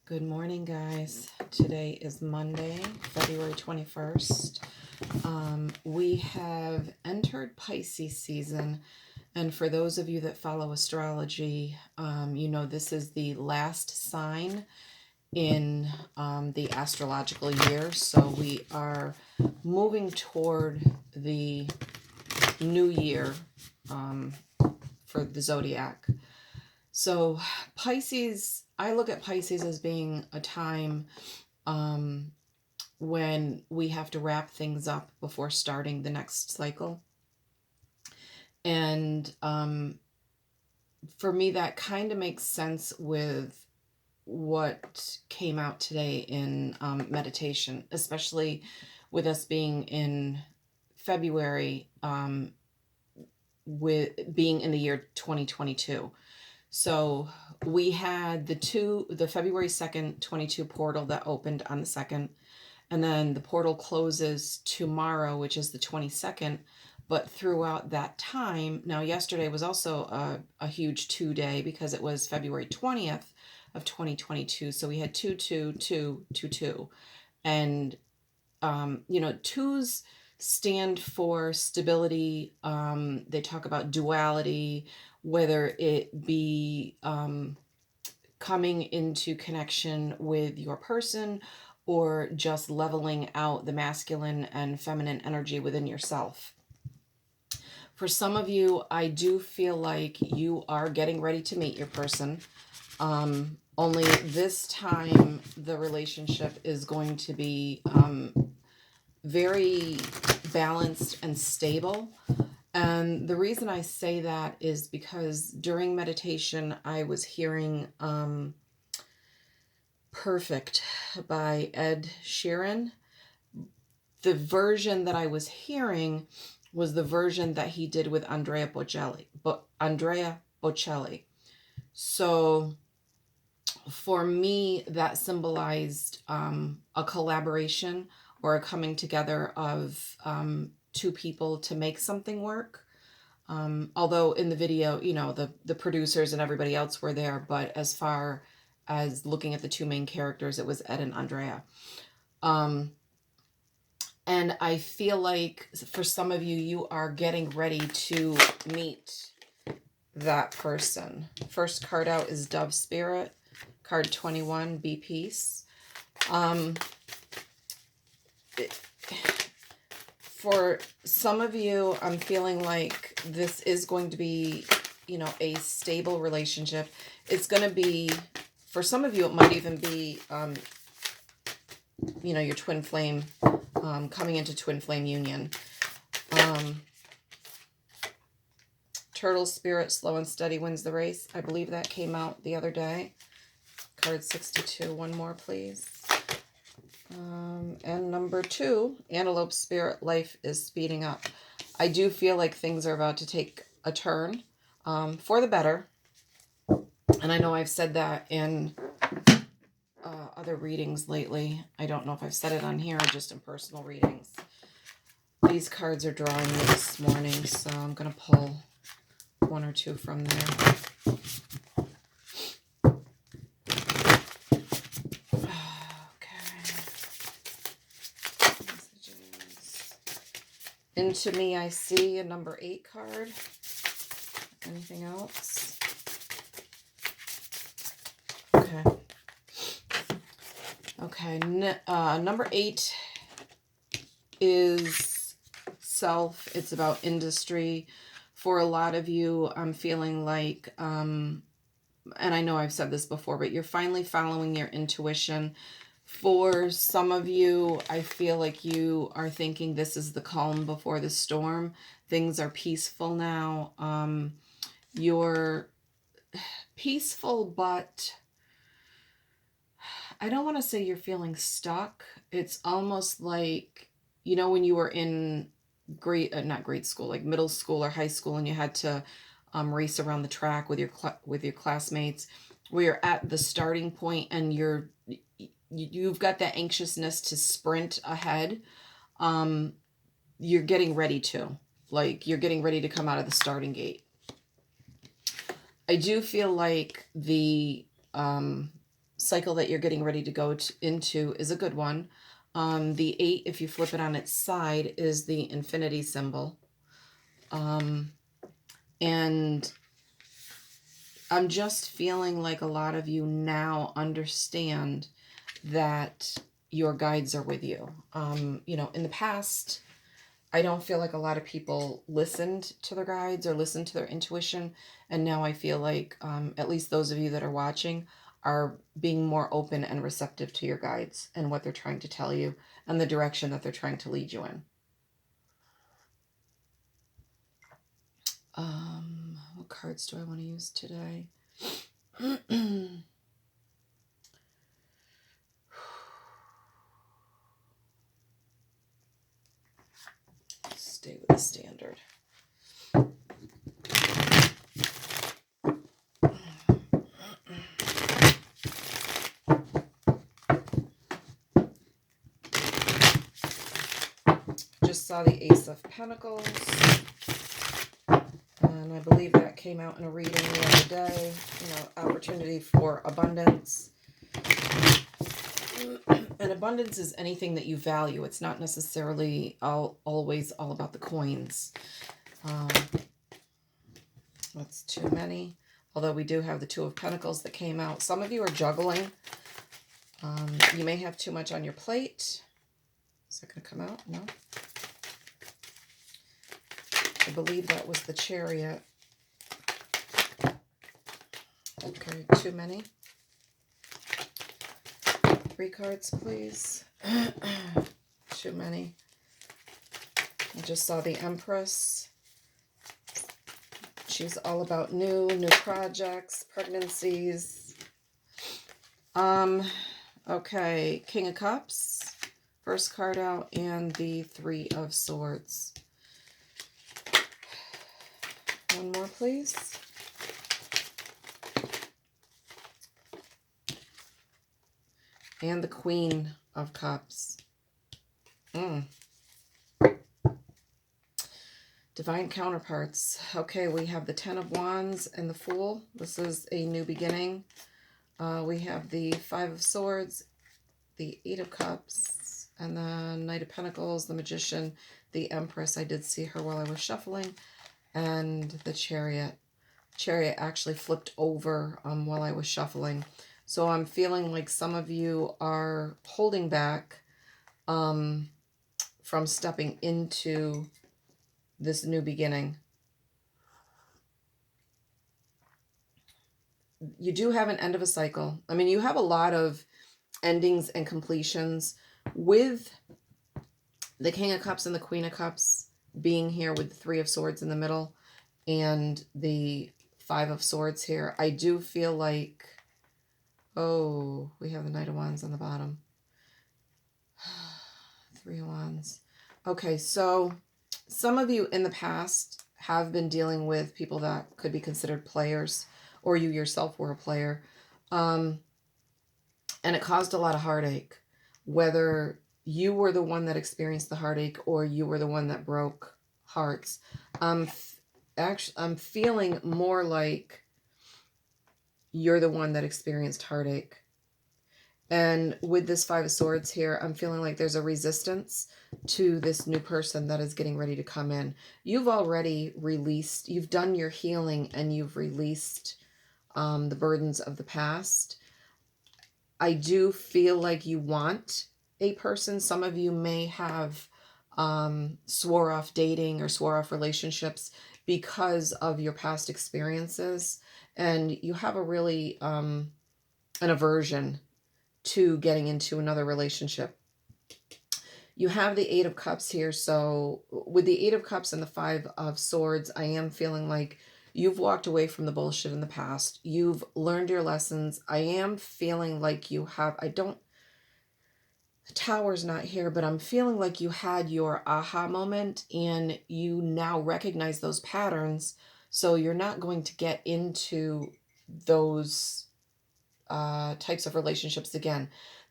Good morning, guys. Today is Monday, February 21st. We have entered Pisces season, and for those of you that follow astrology, you know this is the last sign in the astrological year. So we are moving toward the new year for the zodiac. So Pisces, I look at Pisces as being a time when we have to wrap things up before starting the next cycle. And for me, that kind of makes sense with what came out today in meditation, especially with us being in February, with being in the year 2022. So we had the February 2nd, 22 portal that opened on the 2nd, and then the portal closes tomorrow, which is the 22nd. But throughout that time, now yesterday was also a huge 2-day because it was February 20th of 2022. So we had 2-2-2-2-2. And, twos stand for stability. They talk about duality, whether it be coming into connection with your person or just leveling out the masculine and feminine energy within yourself. For some of you, I do feel like you are getting ready to meet your person. Only this time, the relationship is going to be very balanced and stable. And the reason I say that is because during meditation, I was hearing Perfect by Ed Sheeran. The version that I was hearing was the version that he did with Andrea Bocelli. So for me, that symbolized a collaboration or a coming together of two people to make something work. Although in the video, the producers and everybody else were there, but as far as looking at the two main characters, it was Ed and Andrea. And I feel like for some of you, you are getting ready to meet that person. First card out is Dove Spirit. Card 21, Be Peace. For some of you, I'm feeling like this is going to be, a stable relationship. It's going to be, for some of you, it might even be, your twin flame, coming into twin flame union. Turtle Spirit, Slow and Steady Wins the Race. I believe that came out the other day. Card 62. One more, please. And number 2, Antelope Spirit, Life is Speeding Up. I do feel like things are about to take a turn for the better. And I know I've said that in other readings lately. I don't know if I've said it on here or just in personal readings. These cards are drawing me this morning, so I'm going to pull one or two from there. Into Me, I see a number 8 card. Anything else? Okay. Number 8 is self. It's about industry. For a lot of you, I'm feeling like, and I know I've said this before, but you're finally following your intuition. For some of you, I feel like you are thinking this is the calm before the storm. Things are peaceful now. You're peaceful, but I don't want to say you're feeling stuck. It's almost like, when you were in not grade school, like middle school or high school, and you had to race around the track with your classmates, where you're at the starting point and you've got that anxiousness to sprint ahead. You're getting ready to. You're getting ready to come out of the starting gate. I do feel like the cycle that you're getting ready to go into is a good one. The 8, if you flip it on its side, is the infinity symbol. And I'm just feeling like a lot of you now understand that your guides are with you. You know, in the past, I don't feel like a lot of people listened to their guides or listened to their intuition. And now I feel like, at least those of you that are watching, are being more open and receptive to your guides and what they're trying to tell you and the direction that they're trying to lead you in. What cards do I want to use today? Stay with the standard. Just saw the Ace of Pentacles. And I believe that came out in a reading the other day. You know, opportunity for abundance. And abundance is anything that you value. It's not necessarily always all about the coins. That's too many. Although we do have the Two of Pentacles that came out. Some of you are juggling. You may have too much on your plate. Is that going to come out? No. I believe that was the Chariot. Okay, too many. 3 cards, please. Too many. I just saw the Empress. She's all about new projects, pregnancies. Okay, King of Cups. First card out, and the 3 of Swords. One more, please. And the Queen of Cups. Divine counterparts. Okay, we have the 10 of Wands and the Fool. This is a new beginning. We have the 5 of Swords, the 8 of Cups, and the Knight of Pentacles, the Magician, the Empress. I did see her while I was shuffling. And the Chariot. Chariot actually flipped over while I was shuffling. So I'm feeling like some of you are holding back from stepping into this new beginning. You do have an end of a cycle. I mean, you have a lot of endings and completions with the King of Cups and the Queen of Cups being here with the 3 of Swords in the middle and the 5 of Swords here. I do feel like, oh, we have the Knight of Wands on the bottom. 3 of Wands. Okay, so some of you in the past have been dealing with people that could be considered players, or you yourself were a player. And it caused a lot of heartache, whether you were the one that experienced the heartache or you were the one that broke hearts. Actually, I'm feeling more like you're the one that experienced heartache. And with this 5 of Swords here, I'm feeling like there's a resistance to this new person that is getting ready to come in. You've already released, you've done your healing, and you've released the burdens of the past. I do feel like you want a person. Some of you may have swore off dating or swore off relationships because of your past experiences. And you have a really an aversion to getting into another relationship. You have the 8 of Cups here. So with the 8 of Cups and the 5 of Swords, I am feeling like you've walked away from the bullshit in the past. You've learned your lessons. I am feeling like you have, the Tower's not here, but I'm feeling like you had your aha moment and you now recognize those patterns. So you're not going to get into those types of relationships again.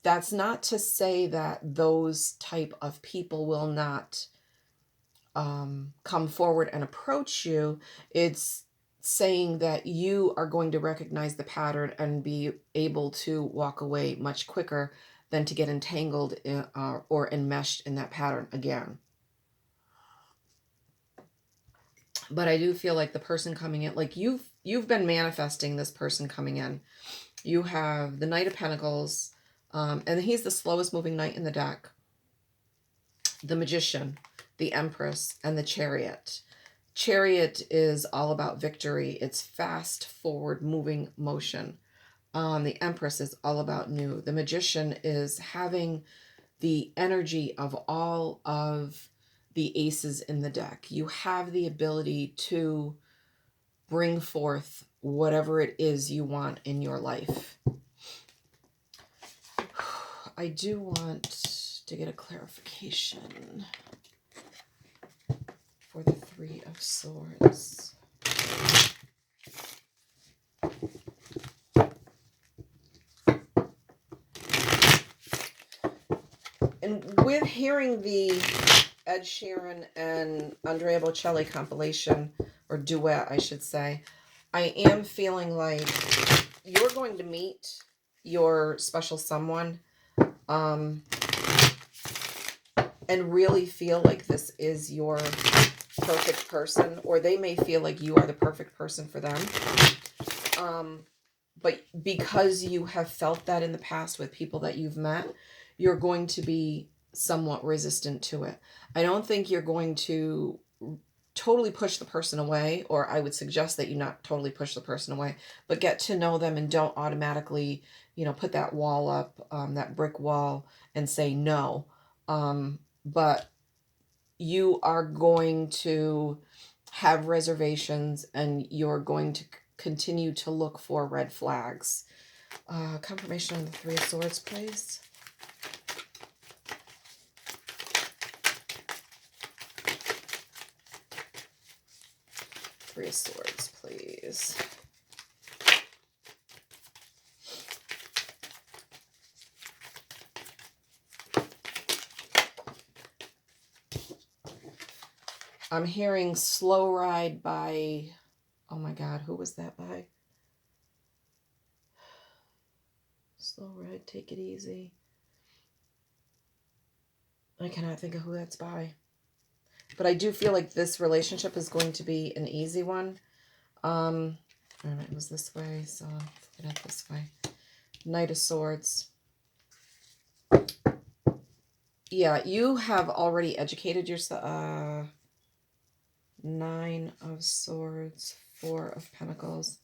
That's not to say that those type of people will not come forward and approach you. It's saying that you are going to recognize the pattern and be able to walk away much quicker than to get entangled in, or enmeshed in that pattern again. But I do feel like the person coming in, like you've been manifesting this person coming in. You have the Knight of Pentacles, and he's the slowest moving knight in the deck. The Magician, the Empress, and the Chariot. Chariot is all about victory. It's fast, forward, moving motion. The Empress is all about new. The Magician is having the energy of all of the aces in the deck. You have the ability to bring forth whatever it is you want in your life. I do want to get a clarification for the Three of Swords. And with hearing the Ed Sheeran and Andrea Bocelli compilation, or duet, I should say, I am feeling like you're going to meet your special someone, and really feel like this is your perfect person, or they may feel like you are the perfect person for them. But because you have felt that in the past with people that you've met, you're going to be somewhat resistant to it. I don't think you're going to totally push the person away, or I would suggest that you not totally push the person away, but get to know them and don't automatically, put that wall up, that brick wall, and say no. But you are going to have reservations, and you're going to continue to look for red flags. Confirmation on the Three of Swords, please. Three of Swords, please. I'm hearing Slow Ride by, oh my God, who was that by? Slow Ride, Take It Easy. I cannot think of who that's by. But I do feel like this relationship is going to be an easy one. It was this way, so let's get it this way. Knight of Swords. Yeah, you have already educated yourself. Nine of Swords, Four of Pentacles,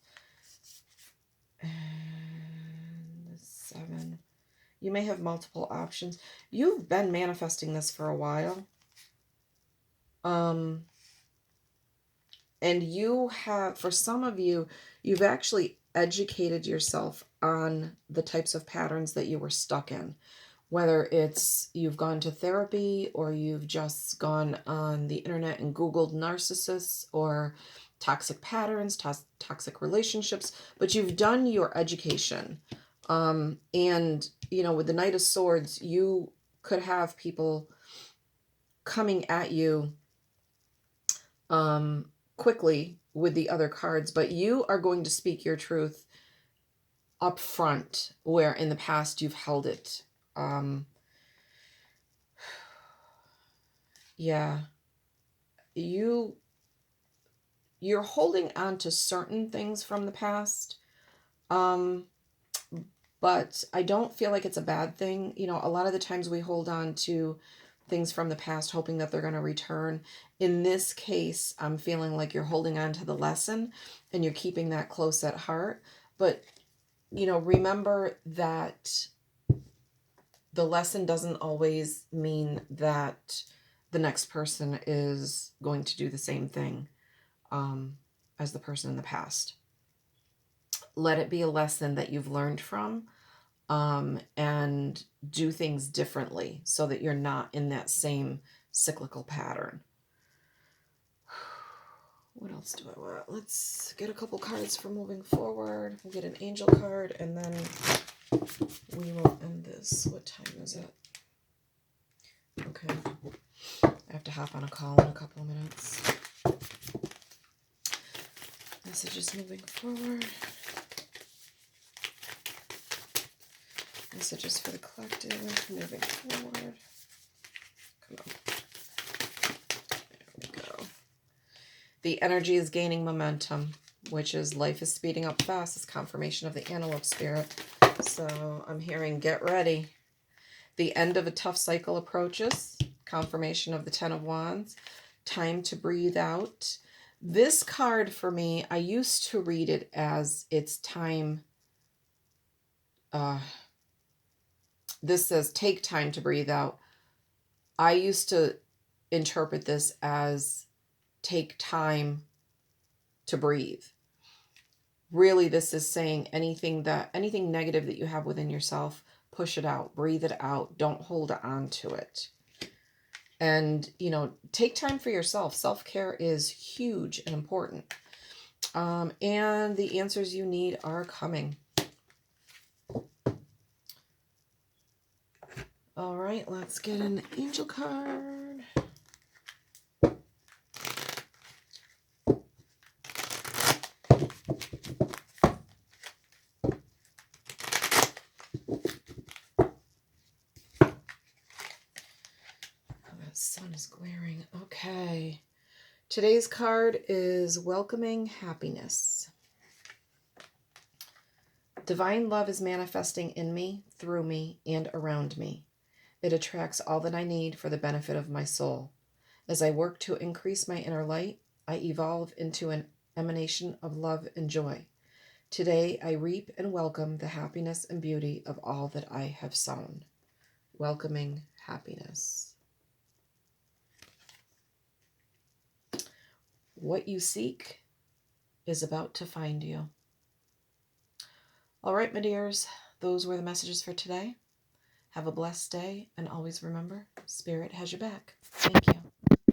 and the Seven. You may have multiple options. You've been manifesting this for a while. And you have, for some of you, you've actually educated yourself on the types of patterns that you were stuck in. Whether it's you've gone to therapy, or you've just gone on the internet and Googled narcissists or toxic patterns, toxic relationships, but you've done your education. And, with the Knight of Swords, you could have people coming at you quickly with the other cards, but you are going to speak your truth up front, where in the past you've held it. Yeah, you're holding on to certain things from the past, but I don't feel like it's a bad thing. A lot of the times we hold on to things from the past hoping that they're going to return. In this case, I'm feeling like you're holding on to the lesson and you're keeping that close at heart. But, remember that the lesson doesn't always mean that the next person is going to do the same thing as the person in the past. Let it be a lesson that you've learned from, and do things differently so that you're not in that same cyclical pattern. What else do I want? Let's get a couple cards for moving forward. We'll get an angel card, and then we will end this. What time is it? Okay. I have to hop on a call in a couple of minutes. Messages moving forward. Messages for the collective moving forward. Come on. There we go. The energy is gaining momentum, which is life is speeding up fast. It's confirmation of the Antelope Spirit. So I'm hearing get ready. The end of a tough cycle approaches. Confirmation of the Ten of Wands. Time to breathe out. This card for me, I used to read it as it's time. This says take time to breathe out. I used to interpret this as take time to breathe. Really, this is saying anything negative that you have within yourself, push it out, breathe it out. Don't hold on to it. And, take time for yourself. Self-care is huge and important. And the answers you need are coming. All right, let's get an angel card. Sun is glaring. Okay. Today's card is welcoming happiness. Divine love is manifesting in me, through me, and around me. It attracts all that I need for the benefit of my soul. As I work to increase my inner light, I evolve into an emanation of love and joy. Today, I reap and welcome the happiness and beauty of all that I have sown. Welcoming happiness. What you seek is about to find you. All right, my dears, those were the messages for today. Have a blessed day, and always remember, Spirit has your back. Thank you.